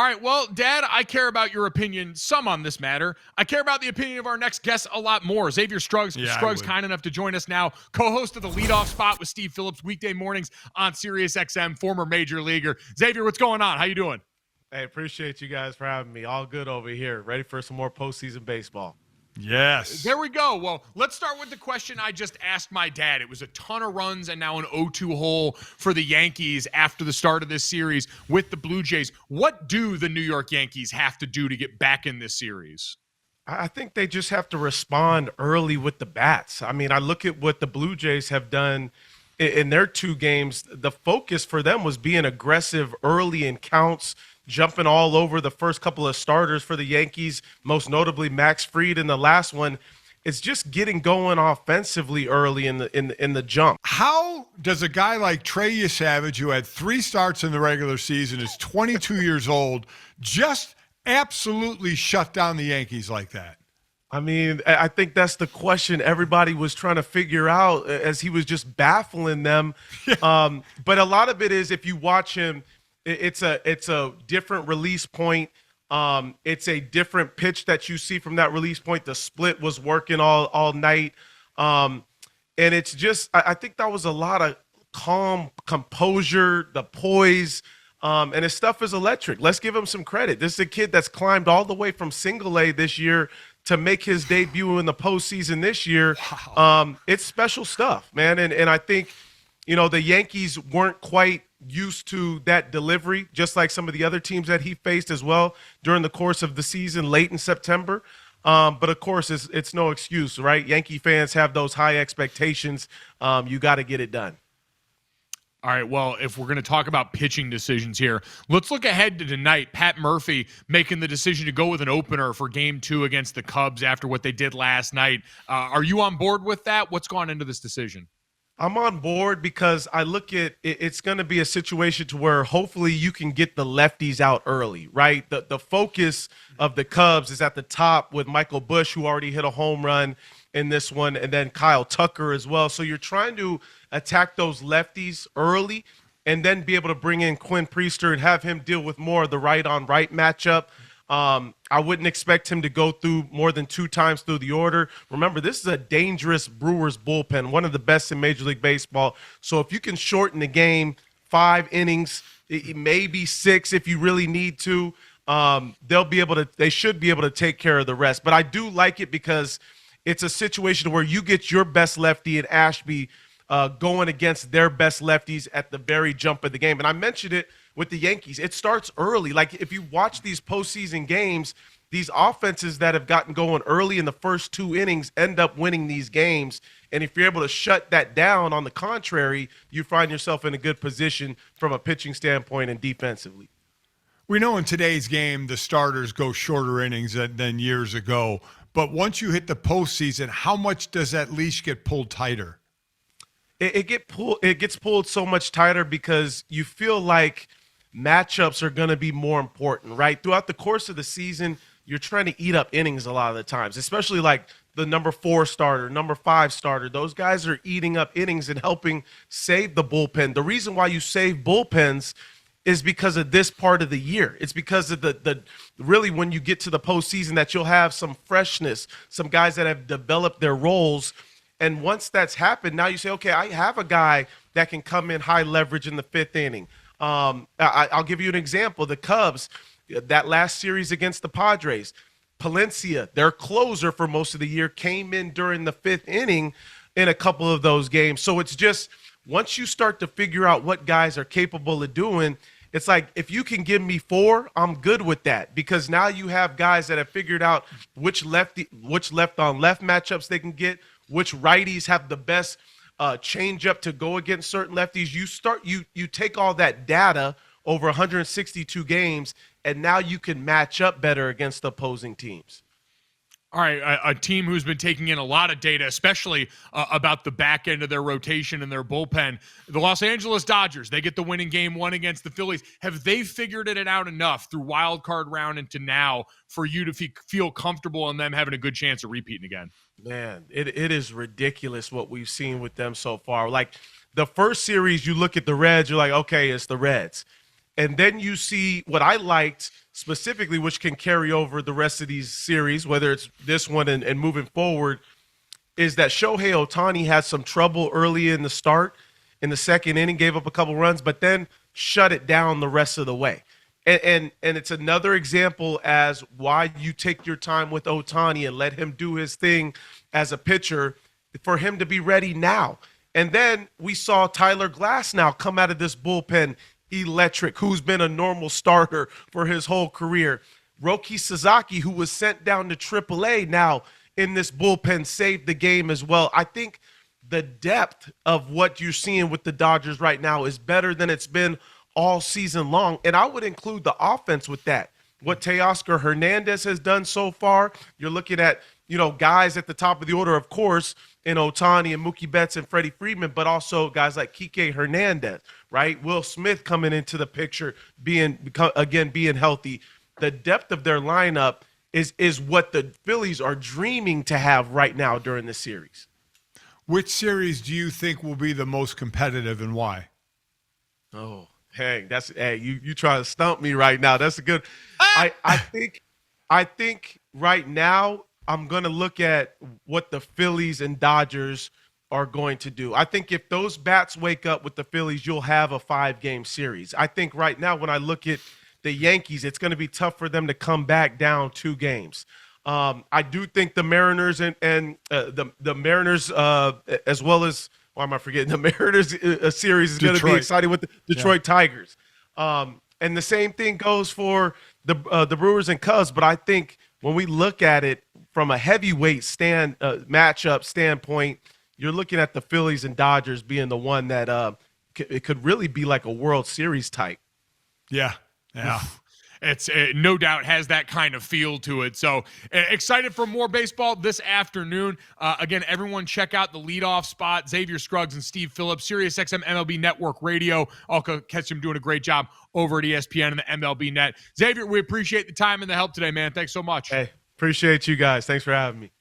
right, well, Dad, I care about your opinion some on this matter. I care about the opinion of our next guest a lot more. Xavier Scruggs, kind enough to join us now, co-host of the leadoff spot with Steve Phillips weekday mornings on SiriusXM, former major leaguer. Xavier, what's going on? How you doing? Hey, appreciate you guys for having me. All good over here. Ready for some more postseason baseball. Yes. There we go. Well, let's start with the question I just asked my dad. It was a ton of runs and now an 0-2 hole for the Yankees after the start of this series with the Blue Jays. What do the New York Yankees have to do to get back in this series? I think they just have to respond early with the bats. I mean, I look at what the Blue Jays have done in their two games. The focus for them was being aggressive early in counts, jumping all over the first couple of starters for the Yankees, most notably Max Fried in the last one. It's just getting going offensively early in the jump. How does a guy like Trey Savage, who had 3 starts in the regular season, is 22 years old, just absolutely shut down the Yankees like that? I mean, I think that's the question everybody was trying to figure out as he was just baffling them. But a lot of it is, if you watch him, it's a different release point. It's a different pitch that you see from that release point. The split was working all night. And it's just, I think that was a lot of calm composure, the poise, and his stuff is electric. Let's give him some credit. This is a kid that's climbed all the way from single A this year to make his debut in the postseason this year. Wow. It's special stuff, man. And I think, the Yankees weren't quite used to that delivery, just like some of the other teams that he faced as well during the course of the season late in September. But of course, it's no excuse, right? Yankee fans have those high expectations. You got to get it done. All right, well, if we're going to talk about pitching decisions here, let's look ahead to tonight. Pat Murphy making the decision to go with an opener for Game 2 against the Cubs after what they did last night. Are you on board with that? What's gone into this decision? I'm on board because I look at it's going to be a situation to where hopefully you can get the lefties out early, right? The focus of the Cubs is at the top with Michael Busch, who already hit a home run in this one, and then Kyle Tucker as well. So you're trying to attack those lefties early and then be able to bring in Quinn Priester and have him deal with more of the right-on-right matchup. I wouldn't expect him to go through more than 2 times through the order. Remember, this is a dangerous Brewers bullpen, one of the best in Major League Baseball. So if you can shorten the game, 5 innings, maybe 6 if you really need to, they should be able to take care of the rest. But I do like it because it's a situation where you get your best lefty in Ashby going against their best lefties at the very jump of the game. And I mentioned it with the Yankees. It starts early. Like, if you watch these postseason games, these offenses that have gotten going early in the first 2 innings end up winning these games. And if you're able to shut that down, on the contrary, you find yourself in a good position from a pitching standpoint and defensively. We know in today's game the starters go shorter innings than years ago. But once you hit the postseason, how much does that leash get pulled tighter? It gets pulled so much tighter because you feel like matchups are going to be more important, right? Throughout the course of the season, you're trying to eat up innings a lot of the times, especially like the number 4 starter, number 5 starter. Those guys are eating up innings and helping save the bullpen. The reason why you save bullpens is because of this part of the year. It's because of the really, when you get to the postseason, that you'll have some freshness, some guys that have developed their roles. And once that's happened, now you say, okay, I have a guy that can come in high leverage in the 5th inning. I'll give you an example. The Cubs, that last series against the Padres, Palencia, their closer for most of the year, came in during the 5th inning in a couple of those games. So it's just, once you start to figure out what guys are capable of doing, it's like, if you can give me 4, I'm good with that, because now you have guys that have figured out which left on left matchups they can get, which righties have the best change up to go against certain lefties. You take all that data over 162 games, and now you can match up better against opposing teams. All right, a team who's been taking in a lot of data, especially about the back end of their rotation and their bullpen, the Los Angeles Dodgers. They get the winning Game 1 against the Phillies. Have they figured it out enough through wild card round into now for you to feel comfortable in them having a good chance of repeating again? Man, it is ridiculous what we've seen with them so far. Like, the first series, you look at the Reds, you're like, okay, it's the Reds. And then you see what I liked specifically, which can carry over the rest of these series, whether it's this one and moving forward, is that Shohei Ohtani had some trouble early in the start. In the second inning, gave up a couple runs, but then shut it down the rest of the way. And it's another example as why you take your time with Ohtani and let him do his thing as a pitcher for him to be ready now. And then we saw Tyler Glasnow come out of this bullpen electric, who's been a normal starter for his whole career. Roki Sasaki, who was sent down to AAA now in this bullpen, saved the game as well. I think the depth of what you're seeing with the Dodgers right now is better than it's been all season long. And I would include the offense with that. What Teoscar Hernandez has done so far, you're looking at, guys at the top of the order, of course, in Ohtani and Mookie Betts and Freddie Freeman, but also guys like Kike Hernandez, right? Will Smith coming into the picture, being healthy. The depth of their lineup is what the Phillies are dreaming to have right now during this series. Which series do you think will be the most competitive and why? Oh, you trying to stump me right now. That's a good. I think right now I'm going to look at what the Phillies and Dodgers are going to do. I think if those bats wake up with the Phillies, you'll have a 5-game series. I think right now when I look at the Yankees, it's going to be tough for them to come back down 2 games. I do think the Mariners and the Mariners as well as, why am I forgetting, the Mariners series is going to be exciting with the Detroit Tigers. And the same thing goes for the Brewers and Cubs. But I think when we look at it from a heavyweight matchup standpoint, you're looking at the Phillies and Dodgers being the one that it could really be like a World Series type. Yeah. It's no doubt has that kind of feel to it. So excited for more baseball this afternoon. Again, everyone check out the leadoff spot. Xavier Scruggs and Steve Phillips, SiriusXM MLB Network Radio. I'll catch them doing a great job over at ESPN and the MLB Net. Xavier, we appreciate the time and the help today, man. Thanks so much. Hey, appreciate you guys. Thanks for having me.